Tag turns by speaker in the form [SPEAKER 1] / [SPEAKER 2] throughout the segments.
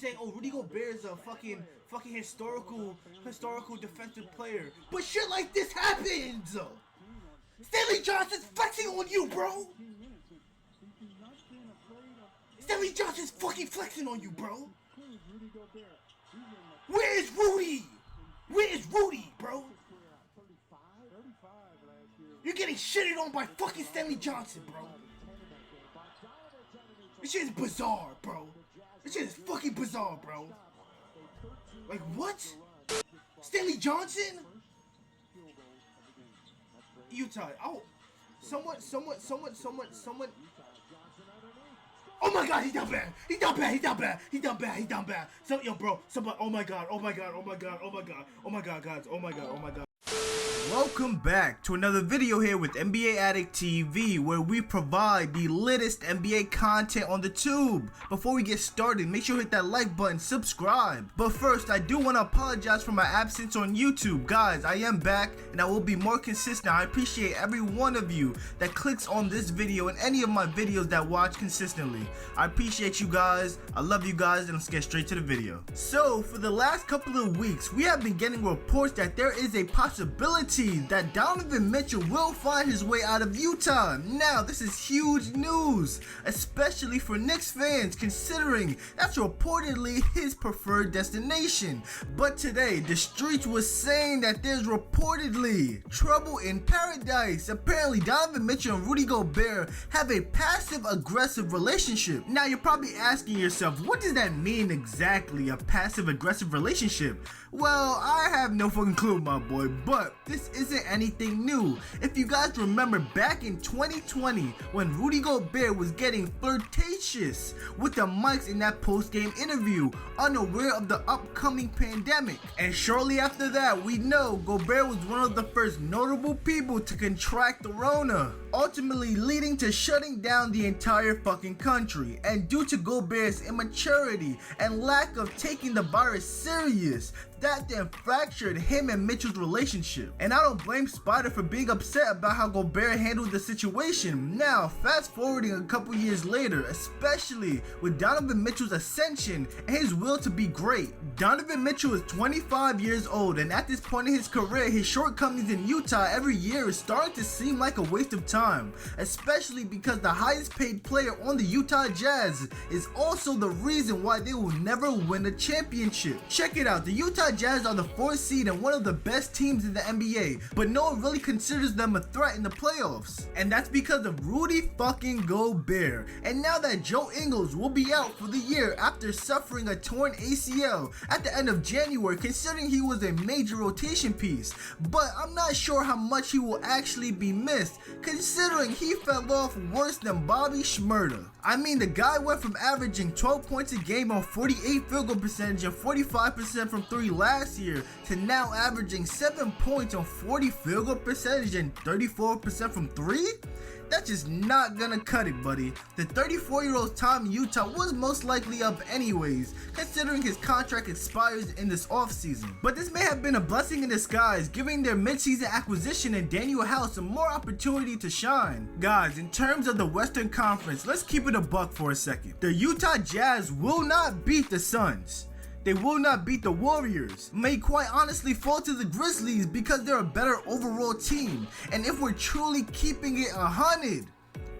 [SPEAKER 1] saying, oh, Rudy Gobert is a fucking historical defensive player. But shit like this happens! Stanley Johnson's flexing on you, bro! Stanley Johnson's fucking flexing on you, bro! Where is Rudy? Where is Rudy, bro? You're getting shitted on by fucking Stanley Johnson, bro. This shit is bizarre, bro. This shit is fucking bizarre, bro. Like, what? Stanley Johnson? Utah. Oh, someone. Oh my god, he's down bad. He's down bad. So, yo, bro. Somebody. Oh my god, guys. Welcome back to another video here with NBA Addict TV, where we provide the latest NBA content on the tube. Before we get started, make sure you hit that like button, subscribe. But first, I do want to apologize for my absence on YouTube. Guys, I am back and I will be more consistent. I appreciate every one of you that clicks on this video and any of my videos that watch consistently. I appreciate you guys. I love you guys, and let's get straight to the video. So, for the last couple of weeks, we have been getting reports that there is a possibility that Donovan Mitchell will find his way out of Utah. Now, this is huge news, especially for Knicks fans, considering that's reportedly his preferred destination. But today, the streets was saying that there's reportedly trouble in paradise. Apparently, Donovan Mitchell and Rudy Gobert have a passive-aggressive relationship. Now, you're probably asking yourself, what does that mean exactly, a passive-aggressive relationship? Well, I have no fucking clue, my boy, but this isn't anything new. If you guys remember back in 2020 when Rudy Gobert was getting flirtatious with the mics in that post-game interview, unaware of the upcoming pandemic. And shortly after that, we know Gobert was one of the first notable people to contract the Rona, ultimately leading to shutting down the entire fucking country. And due to Gobert's immaturity and lack of taking the virus serious, that then fractured him and Mitchell's relationship. And I don't blame Spider for being upset about how Gobert handled the situation. Now, fast forwarding a couple years later, especially with Donovan Mitchell's ascension and his will to be great. Donovan Mitchell is 25 years old, and at this point in his career, his shortcomings in Utah every year is starting to seem like a waste of time, especially because the highest paid player on the Utah Jazz is also the reason why they will never win a championship. Check it out, the Utah Jazz are the 4th seed and one of the best teams in the NBA, but no one really considers them a threat in the playoffs. And that's because of Rudy fucking Gobert. And now that Joe Ingles will be out for the year after suffering a torn ACL at the end of January, considering he was a major rotation piece. But I'm not sure how much he will actually be missed, considering he fell off worse than Bobby Shmurda. I mean, the guy went from averaging 12 points a game on 48 field goal percentage and 45% from 3 last year to now averaging 7 points on 40 field goal percentage and 34% from 3? That's just not gonna cut it, buddy. The 34-year-old's time in Utah was most likely up anyways, considering his contract expires in this offseason. But this may have been a blessing in disguise, giving their midseason acquisition in Daniel House some more opportunity to shine. Guys, in terms of the Western Conference, let's keep it a buck for a second. The Utah Jazz will not beat the Suns. They will not beat the Warriors. May quite honestly fall to the Grizzlies because they're a better overall team. And if we're truly keeping it 100,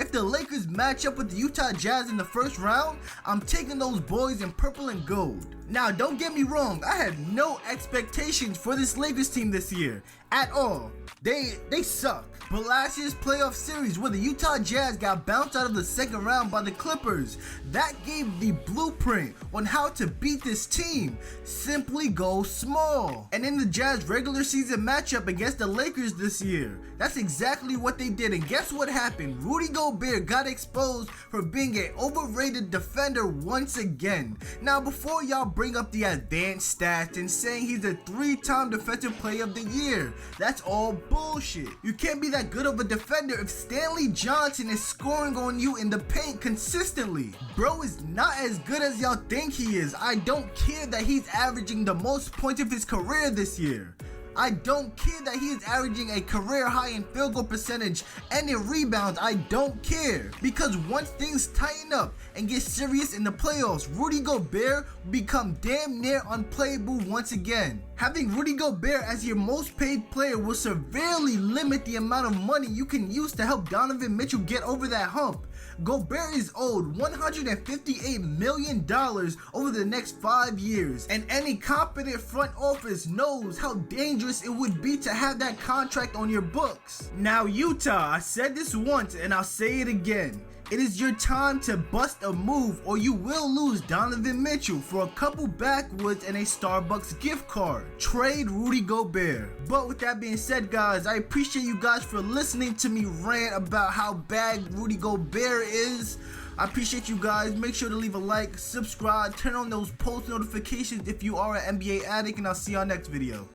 [SPEAKER 1] if the Lakers match up with the Utah Jazz in the first round, I'm taking those boys in purple and gold. Now, don't get me wrong, I had no expectations for this Lakers team this year at all. They suck. But last year's playoff series where the Utah Jazz got bounced out of the second round by the Clippers, that gave the blueprint on how to beat this team. Simply go small. And in the Jazz regular season matchup against the Lakers this year, that's exactly what they did. And guess what happened? Rudy Gobert got exposed for being an overrated defender once again. Now, before y'all bring up the advanced stats and saying he's a 3-time defensive player of the year, that's all bullshit. You can't be that good of a defender if Stanley Johnson is scoring on you in the paint consistently. Bro is not as good as y'all think he is. I don't care that he's averaging the most points of his career this year. I don't care that he is averaging a career high in field goal percentage and in rebounds. I don't care, because once things tighten up and get serious in the playoffs, Rudy Gobert will become damn near unplayable once again. Having Rudy Gobert as your most paid player will severely limit the amount of money you can use to help Donovan Mitchell get over that hump. Gobert is owed $158 million over the next 5 years, and any competent front office knows how dangerous it would be to have that contract on your books. Now Utah, I said this once and I'll say it again. It is your time to bust a move, or you will lose Donovan Mitchell for a couple backwoods and a Starbucks gift card. Trade Rudy Gobert. But with that being said, guys, I appreciate you guys for listening to me rant about how bad Rudy Gobert is. I appreciate you guys. Make sure to leave a like, subscribe, turn on those post notifications if you are an NBA addict, and I'll see y'all next video.